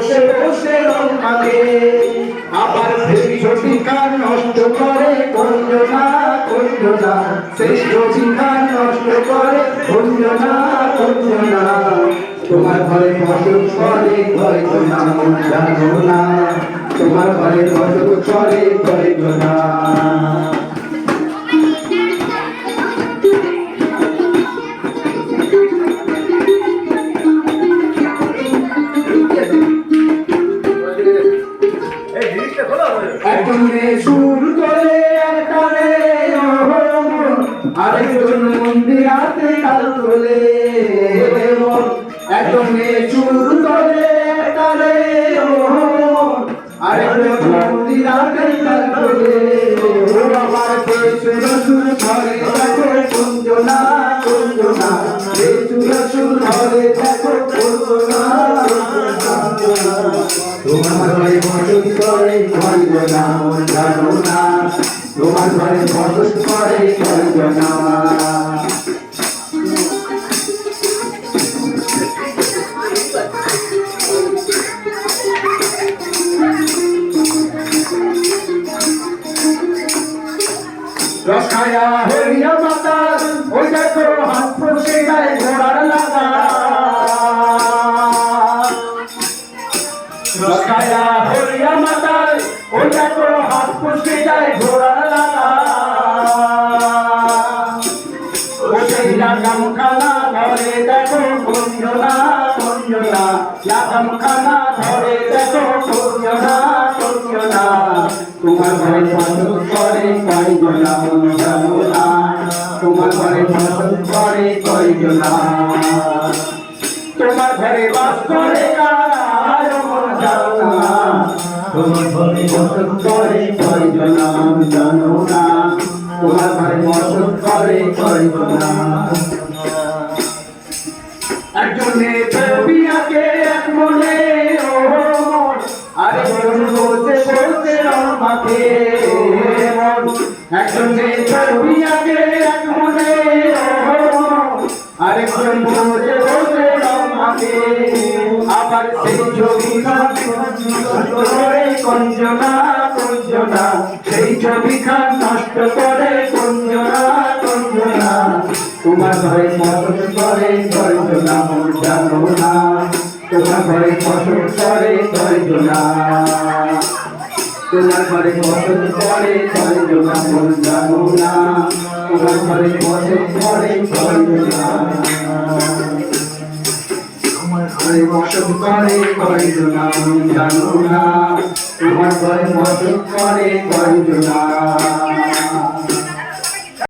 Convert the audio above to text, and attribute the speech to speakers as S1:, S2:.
S1: বসে বসে রং মাখে আবার শ্রেষ্ঠ ভিখার নষ্ট করে কঞ্জনা কঞ্জনা শ্রেষ্ঠ ভিখার নষ্ট করে কঞ্জনা কঞ্জনা তোমার ঘরে বসত করে কয়জনা জানো না তোমার ঘরে বসত করে কয়জনা একজনে সুর করে একটারে আরেকজন মন্দিরাতে তাল তোলে একজনে সুর করে একটারে আরেকজন মন্দিরাতে তাল তোলে আমার সুর সুর ধরে দেখো কুঞ্জনা কুঞ্জনা এই সুর সুর ধরে দেখো কুঞ্জনা তোমার ঘরে বসত করে কয়জনা জানো না তোমার ঘরে বসত করে কয়জনা রস খায়া হরিয়া মাতা ওই দেখো হাত ফসকে গায়ে ঘোড়ার লাগা রস খায়া হরিয়া মাতা ওই দেখো হাত ফসকে গায়ে ঘোড়ার লাগা ও সেই লাগাম খানা ধরে দেখো কঞ্জনা কঞ্জনা লাগাম খানা ধরে দেখো কঞ্জনা কঞ্জনা তোমার ঘরে বসত করে কয়জনা জানো না তোমার ঘরে বসত করে কয়জনা তোমার ঘরে বাস করে কারা জানো না তোমার ঘরে বসত করে কয়জনা জানো না তোমার ঘরে বসত করে কয়জনা একজনে ছবি আঁকে এক মনে আরেকজন বসে বসে রং মাখে একজনে ছবি আঁকে এক মনে আরেকজন বসে বসে রং মাখে আবার সেই ছবি করে কঞ্জনা কঞ্জনা সেই ছবি খান নষ্ট করে কঞ্জনা কঞ্জনা তোমার ঘরে বসত করে কয়জনা জানো না তোমার ঘরে বসত করে কয়জনা তোমার ঘরে বসত করে কয়জনা জানো না তোমার ঘরে বসত করে কয়জনা তোমার ঘরে বসত করে কয়জনা জানো না তোমার ঘরে বসত করে কয়জনা